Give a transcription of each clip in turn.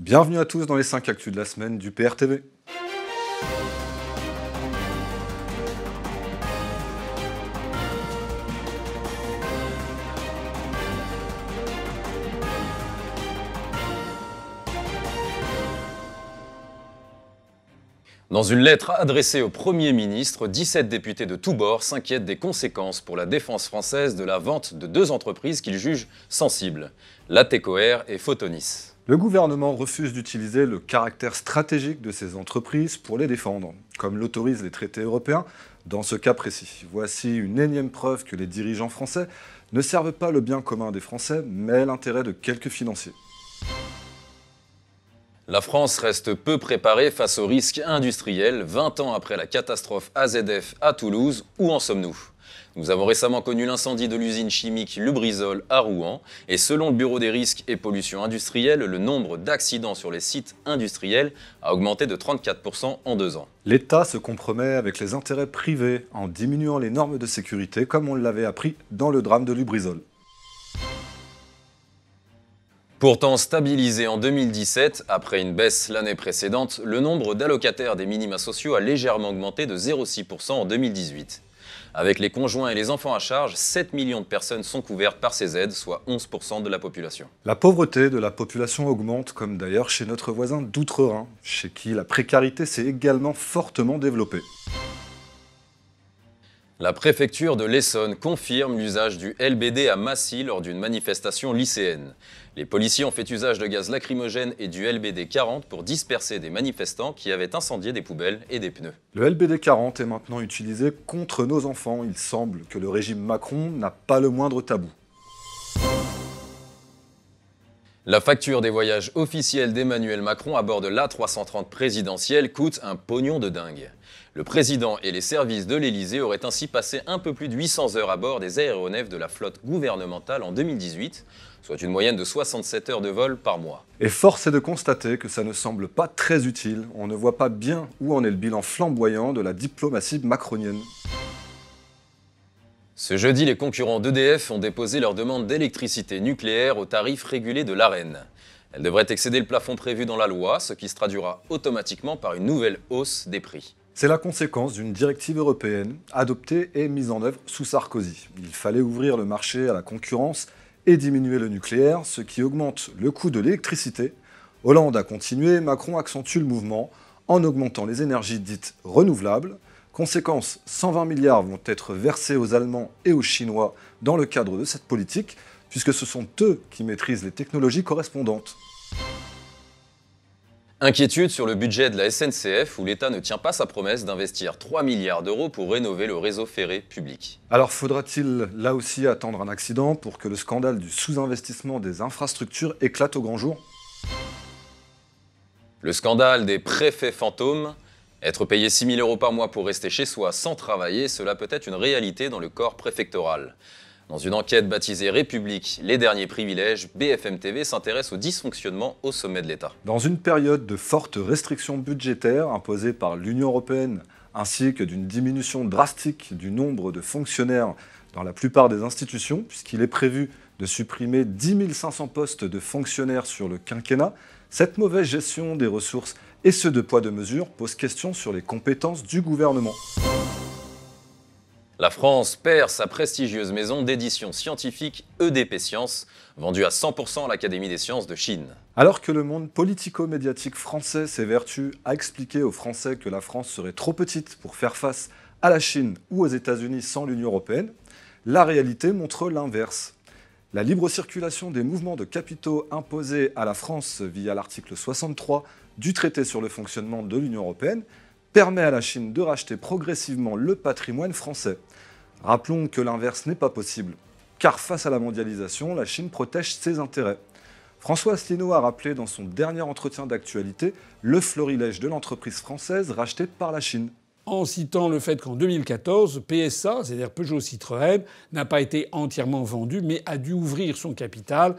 Bienvenue à tous dans les 5 actus de la semaine du PRTV. Dans une lettre adressée au Premier ministre, 17 députés de tous bords s'inquiètent des conséquences pour la défense française de la vente de deux entreprises qu'ils jugent sensibles, Latécoère et Photonis. Le gouvernement refuse d'utiliser le caractère stratégique de ces entreprises pour les défendre, comme l'autorisent les traités européens dans ce cas précis. Voici une énième preuve que les dirigeants français ne servent pas le bien commun des Français, mais l'intérêt de quelques financiers. La France reste peu préparée face aux risques industriels 20 ans après la catastrophe AZF à Toulouse. Où en sommes-nous ? Nous avons récemment connu l'incendie de l'usine chimique Lubrizol à Rouen et selon le Bureau des risques et pollutions industrielles, le nombre d'accidents sur les sites industriels a augmenté de 34% en 2 ans. L'État se compromet avec les intérêts privés en diminuant les normes de sécurité comme on l'avait appris dans le drame de Lubrizol. Pourtant stabilisé en 2017, après une baisse l'année précédente, le nombre d'allocataires des minima sociaux a légèrement augmenté de 0,6% en 2018. Avec les conjoints et les enfants à charge, 7 millions de personnes sont couvertes par ces aides, soit 11% de la population. La pauvreté de la population augmente, comme d'ailleurs chez notre voisin d'Outre-Rhin, chez qui la précarité s'est également fortement développée. La préfecture de l'Essonne confirme l'usage du LBD à Massy lors d'une manifestation lycéenne. Les policiers ont fait usage de gaz lacrymogène et du LBD 40 pour disperser des manifestants qui avaient incendié des poubelles et des pneus. Le LBD 40 est maintenant utilisé contre nos enfants. Il semble que le régime Macron n'a pas le moindre tabou. La facture des voyages officiels d'Emmanuel Macron à bord de l'A330 présidentielle coûte un pognon de dingue. Le président et les services de l'Élysée auraient ainsi passé un peu plus de 800 heures à bord des aéronefs de la flotte gouvernementale en 2018, soit une moyenne de 67 heures de vol par mois. Et force est de constater que ça ne semble pas très utile. On ne voit pas bien où en est le bilan flamboyant de la diplomatie macronienne. Ce jeudi, les concurrents d'EDF ont déposé leur demande d'électricité nucléaire au tarif régulé de l'Arenh. Elle devrait excéder le plafond prévu dans la loi, ce qui se traduira automatiquement par une nouvelle hausse des prix. C'est la conséquence d'une directive européenne adoptée et mise en œuvre sous Sarkozy. Il fallait ouvrir le marché à la concurrence et diminuer le nucléaire, ce qui augmente le coût de l'électricité. Hollande a continué, Macron accentue le mouvement en augmentant les énergies dites renouvelables. Conséquence, 120 milliards vont être versés aux Allemands et aux Chinois dans le cadre de cette politique, puisque ce sont eux qui maîtrisent les technologies correspondantes. Inquiétude sur le budget de la SNCF où l'État ne tient pas sa promesse d'investir 3 milliards d'euros pour rénover le réseau ferré public. Alors faudra-t-il là aussi attendre un accident pour que le scandale du sous-investissement des infrastructures éclate au grand jour ? Le scandale des préfets fantômes. Être payé 6 000 euros par mois pour rester chez soi sans travailler, cela peut être une réalité dans le corps préfectoral. Dans une enquête baptisée République, les derniers privilèges, BFM TV s'intéresse au dysfonctionnement au sommet de l'État. Dans une période de fortes restrictions budgétaires imposées par l'Union européenne, ainsi que d'une diminution drastique du nombre de fonctionnaires dans la plupart des institutions, puisqu'il est prévu de supprimer 10 500 postes de fonctionnaires sur le quinquennat, cette mauvaise gestion des ressources et ce deux poids deux mesures pose question sur les compétences du gouvernement. La France perd sa prestigieuse maison d'édition scientifique EDP Sciences, vendue à 100% à l'Académie des sciences de Chine. Alors que le monde politico-médiatique français s'évertue à expliquer aux Français que la France serait trop petite pour faire face à la Chine ou aux États-Unis sans l'Union européenne, la réalité montre l'inverse. La libre circulation des mouvements de capitaux imposés à la France via l'article 63 du traité sur le fonctionnement de l'Union européenne permet à la Chine de racheter progressivement le patrimoine français. Rappelons que l'inverse n'est pas possible, car face à la mondialisation, la Chine protège ses intérêts. François Asselineau a rappelé dans son dernier entretien d'actualité le florilège de l'entreprise française rachetée par la Chine. En citant le fait qu'en 2014, PSA, c'est-à-dire Peugeot Citroën, n'a pas été entièrement vendu, mais a dû ouvrir son capital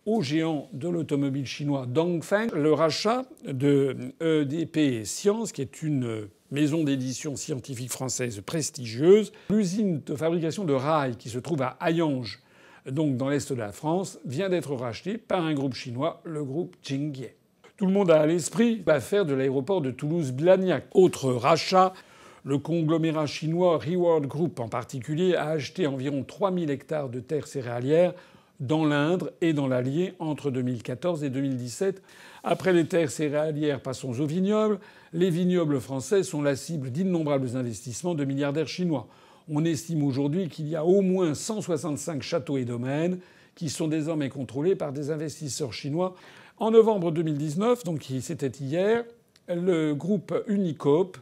au géant de l'automobile chinois Dongfeng. Le rachat de EDP Sciences, qui est une maison d'édition scientifique française prestigieuse, l'usine de fabrication de rails qui se trouve à Hayange, donc dans l'est de la France, vient d'être rachetée par un groupe chinois, le groupe Jingye. Tout le monde a à l'esprit l'affaire de l'aéroport de Toulouse-Blagnac. Autre rachat, le conglomérat chinois Reward Group en particulier a acheté environ 3000 hectares de terres céréalières dans l'Indre et dans l'Allier entre 2014 et 2017. Après les terres céréalières, passons aux vignobles. Les vignobles français sont la cible d'innombrables investissements de milliardaires chinois. On estime aujourd'hui qu'il y a au moins 165 châteaux et domaines qui sont désormais contrôlés par des investisseurs chinois. En novembre 2019, donc c'était hier, le groupe Unicoop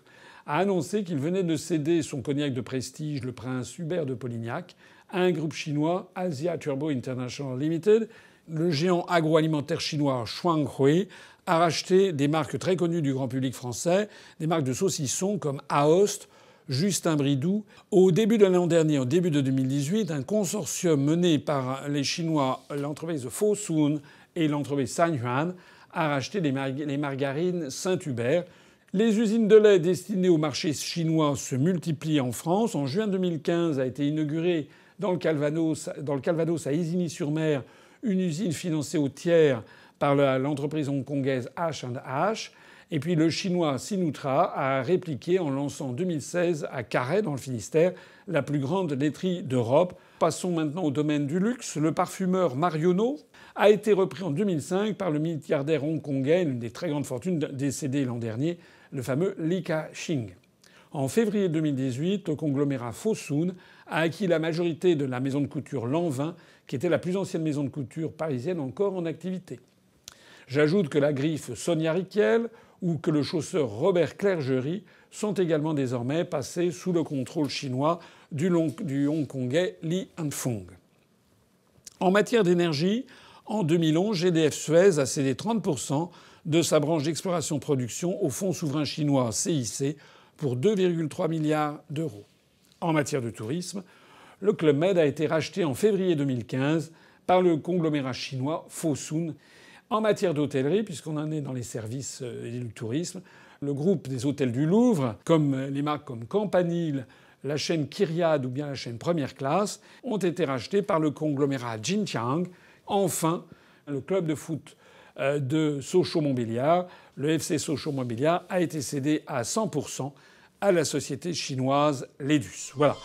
a annoncé qu'il venait de céder son cognac de prestige, le Prince Hubert de Polignac, à un groupe chinois, Asia Turbo International Limited. Le géant agroalimentaire chinois Shuanghui a racheté des marques très connues du grand public français, des marques de saucissons comme Aoste, Justin Bridou. Au début de l'an dernier, au début de 2018, un consortium mené par les Chinois, l'entreprise Fosun et l'entreprise Sanyuan, a racheté les margarines Saint-Hubert. Les usines de lait destinées au marché chinois se multiplient en France. En juin 2015 a été inaugurée dans le Calvados à Isigny-sur-Mer, une usine financée au tiers par l'entreprise hongkongaise H&H. Et puis le chinois Sinutra a répliqué en lançant en 2016 à Carhaix, dans le Finistère, la plus grande laiterie d'Europe. Passons maintenant au domaine du luxe. Le parfumeur Marionneau a été repris en 2005 par le milliardaire hongkongais, une des très grandes fortunes décédées l'an dernier, le fameux Li Ka-shing. En février 2018, le conglomérat Fosun a acquis la majorité de la maison de couture Lanvin, qui était la plus ancienne maison de couture parisienne encore en activité. J'ajoute que la griffe Sonia Rykiel ou que le chausseur Robert Clergerie sont également désormais passés sous le contrôle chinois du hongkongais Li Hanfeng. En matière d'énergie, en 2011, GDF Suez a cédé 30% de sa branche d'exploration-production au fonds souverain chinois CIC pour 2,3 milliards d'euros. En matière de tourisme, le Club Med a été racheté en février 2015 par le conglomérat chinois Fosun. En matière d'hôtellerie, puisqu'on en est dans les services et le tourisme, le groupe des hôtels du Louvre, comme les marques comme Campanile, la chaîne Kyriade ou bien la chaîne Première Classe, ont été rachetés par le conglomérat Jinjiang. Enfin, le club de foot de Sochaux-Montbéliard, le FC Sochaux-Montbéliard, a été cédé à 100% à la société chinoise Ledus. Voilà.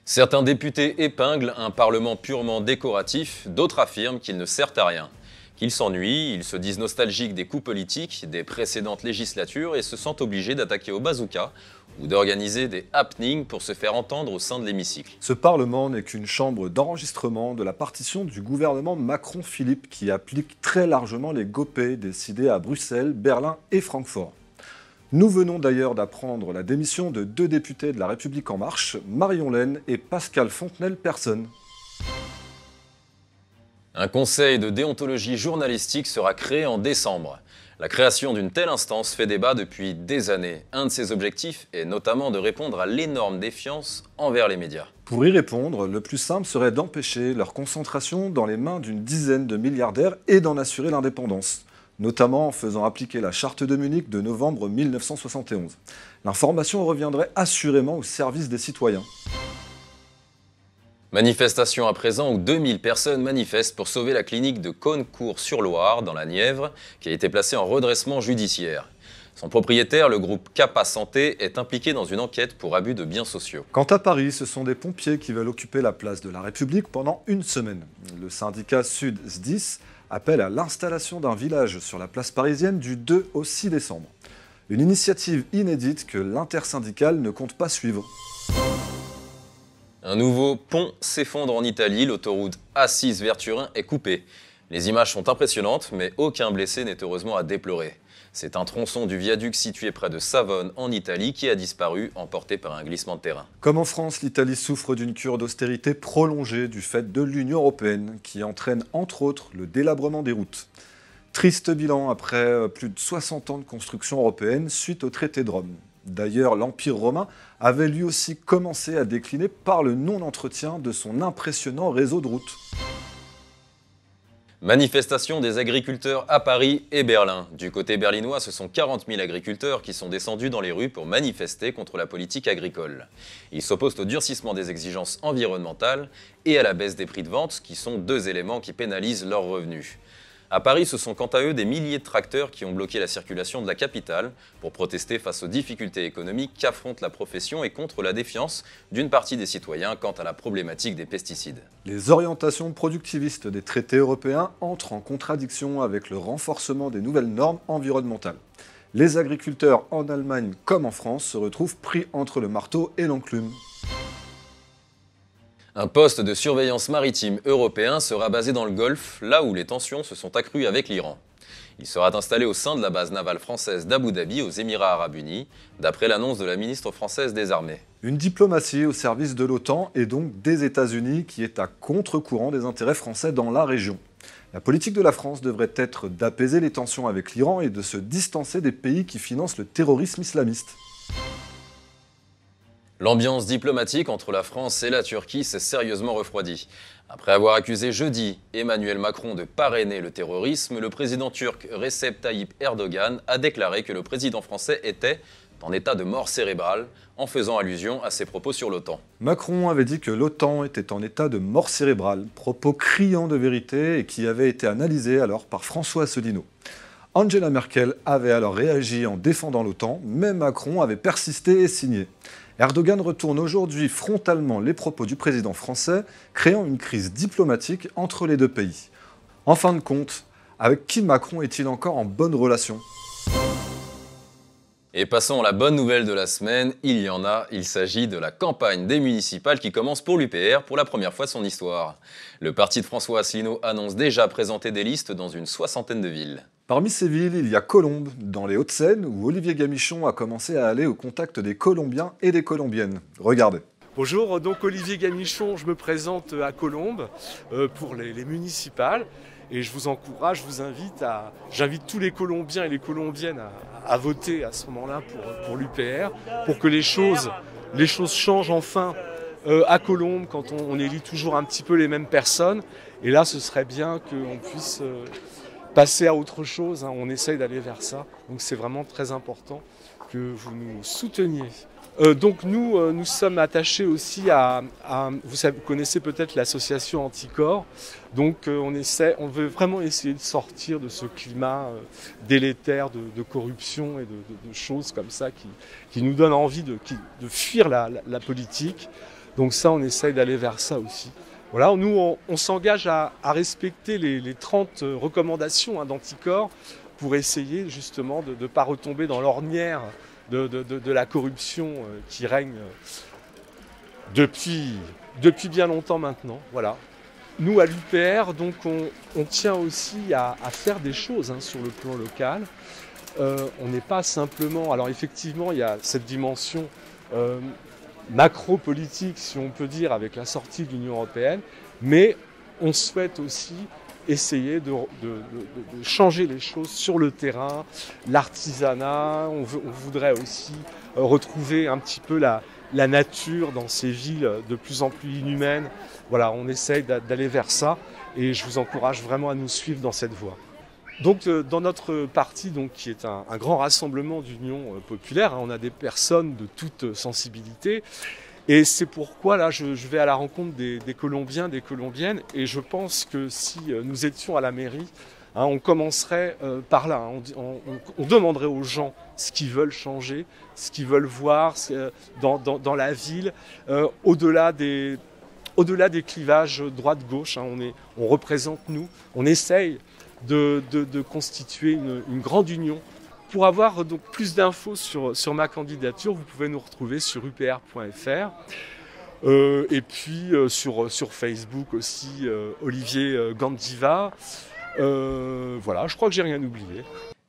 Certains députés épinglent un Parlement purement décoratif, d'autres affirment qu'il ne sert à rien. Qu'ils s'ennuient, ils se disent nostalgiques des coups politiques des précédentes législatures et se sentent obligés d'attaquer au bazooka ou d'organiser des happenings pour se faire entendre au sein de l'hémicycle. Ce Parlement n'est qu'une chambre d'enregistrement de la partition du gouvernement Macron-Philippe qui applique très largement les GOPÉ décidés à Bruxelles, Berlin et Francfort. Nous venons d'ailleurs d'apprendre la démission de 2 députés de La République En Marche, Marion Lenne et Pascal Fontenelle-Persone. Un conseil de déontologie journalistique sera créé en décembre. La création d'une telle instance fait débat depuis des années. Un de ses objectifs est notamment de répondre à l'énorme défiance envers les médias. Pour y répondre, le plus simple serait d'empêcher leur concentration dans les mains d'une dizaine de milliardaires et d'en assurer l'indépendance, notamment en faisant appliquer la charte de Munich de novembre 1971. L'information reviendrait assurément au service des citoyens. Manifestation à présent où 2000 personnes manifestent pour sauver la clinique de Caunecourt-sur-Loire, dans la Nièvre, qui a été placée en redressement judiciaire. Son propriétaire, le groupe Capa Santé, est impliqué dans une enquête pour abus de biens sociaux. Quant à Paris, ce sont des pompiers qui veulent occuper la place de la République pendant une semaine. Le syndicat Sud SDIS appelle à l'installation d'un village sur la place parisienne du 2 au 6 décembre. Une initiative inédite que l'intersyndicale ne compte pas suivre. Un nouveau pont s'effondre en Italie, l'autoroute A6 vers Turin est coupée. Les images sont impressionnantes, mais aucun blessé n'est heureusement à déplorer. C'est un tronçon du viaduc situé près de Savone, en Italie, qui a disparu, emporté par un glissement de terrain. Comme en France, l'Italie souffre d'une cure d'austérité prolongée du fait de l'Union européenne, qui entraîne entre autres le délabrement des routes. Triste bilan après plus de 60 ans de construction européenne suite au traité de Rome. D'ailleurs, l'Empire romain avait lui aussi commencé à décliner par le non-entretien de son impressionnant réseau de routes. Manifestation des agriculteurs à Paris et Berlin. Du côté berlinois, ce sont 40 000 agriculteurs qui sont descendus dans les rues pour manifester contre la politique agricole. Ils s'opposent au durcissement des exigences environnementales et à la baisse des prix de vente, qui sont 2 éléments qui pénalisent leurs revenus. À Paris, ce sont quant à eux des milliers de tracteurs qui ont bloqué la circulation de la capitale pour protester face aux difficultés économiques qu'affronte la profession et contre la défiance d'une partie des citoyens quant à la problématique des pesticides. Les orientations productivistes des traités européens entrent en contradiction avec le renforcement des nouvelles normes environnementales. Les agriculteurs en Allemagne comme en France se retrouvent pris entre le marteau et l'enclume. Un poste de surveillance maritime européen sera basé dans le Golfe, là où les tensions se sont accrues avec l'Iran. Il sera installé au sein de la base navale française d'Abu Dhabi aux Émirats arabes unis, d'après l'annonce de la ministre française des Armées. Une diplomatie au service de l'OTAN et donc des États-Unis qui est à contre-courant des intérêts français dans la région. La politique de la France devrait être d'apaiser les tensions avec l'Iran et de se distancer des pays qui financent le terrorisme islamiste. L'ambiance diplomatique entre la France et la Turquie s'est sérieusement refroidie. Après avoir accusé jeudi Emmanuel Macron de parrainer le terrorisme, le président turc Recep Tayyip Erdogan a déclaré que le président français était en état de mort cérébrale, en faisant allusion à ses propos sur l'OTAN. Macron avait dit que l'OTAN était en état de mort cérébrale, propos criants de vérité et qui avait été analysé alors par François Asselineau. Angela Merkel avait alors réagi en défendant l'OTAN, mais Macron avait persisté et signé. Erdogan retourne aujourd'hui frontalement les propos du président français, créant une crise diplomatique entre les deux pays. En fin de compte, avec qui Macron est-il encore en bonne relation ? Et passons à la bonne nouvelle de la semaine, il y en a, il s'agit de la campagne des municipales qui commence pour l'UPR pour la première fois de son histoire. Le parti de François Asselineau annonce déjà présenter des listes dans une 60aine de villes. Parmi ces villes, il y a Colombes, dans les Hauts-de-Seine, où Olivier Gamichon a commencé à aller au contact des Colombiens et des Colombiennes. Regardez. Bonjour, donc Olivier Gamichon, je me présente à Colombes pour les municipales. Et je vous encourage, j'invite tous les Colombiens et les Colombiennes à voter à ce moment-là pour l'UPR, pour que les choses changent enfin à Colombes quand on élit toujours un petit peu les mêmes personnes. Et là, ce serait bien qu'on puisse passer à autre chose. On essaye d'aller vers ça. Donc c'est vraiment très important que vous nous souteniez. Donc nous sommes attachés aussi vous connaissez peut-être l'association Anticorps. Donc on veut vraiment essayer de sortir de ce climat délétère de corruption et de choses comme ça qui nous donnent envie de fuir la politique. Donc ça, on essaye d'aller vers ça aussi. Voilà, nous on s'engage à respecter les 30 recommandations d'Anticorps pour essayer justement de ne pas retomber dans l'ornière de la corruption qui règne depuis bien longtemps maintenant. Voilà. Nous, à l'UPR, donc, on tient aussi à faire des choses sur le plan local. On n'est pas simplement... Alors effectivement, il y a cette dimension macro-politique, si on peut dire, avec la sortie de l'Union européenne, mais on souhaite aussi essayer de changer les choses sur le terrain, l'artisanat. On voudrait aussi retrouver un petit peu la nature dans ces villes de plus en plus inhumaines. Voilà, on essaye d'aller vers ça et je vous encourage vraiment à nous suivre dans cette voie. Donc dans notre parti, donc, qui est un grand rassemblement d'union populaire, on a des personnes de toute sensibilité. Et c'est pourquoi là, je vais à la rencontre des Colombiens, des Colombiennes, et je pense que si nous étions à la mairie, on commencerait par là. On demanderait aux gens ce qu'ils veulent changer, ce qu'ils veulent voir dans la ville, au-delà des clivages droite-gauche. On représente nous, on essaye de constituer une grande union. Pour avoir donc plus d'infos sur ma candidature, vous pouvez nous retrouver sur upr.fr et puis sur Facebook aussi, Olivier Gandiva. Voilà, je crois que j'ai rien oublié.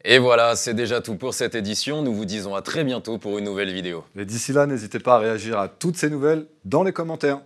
Et voilà, c'est déjà tout pour cette édition. Nous vous disons à très bientôt pour une nouvelle vidéo. Et d'ici là, n'hésitez pas à réagir à toutes ces nouvelles dans les commentaires.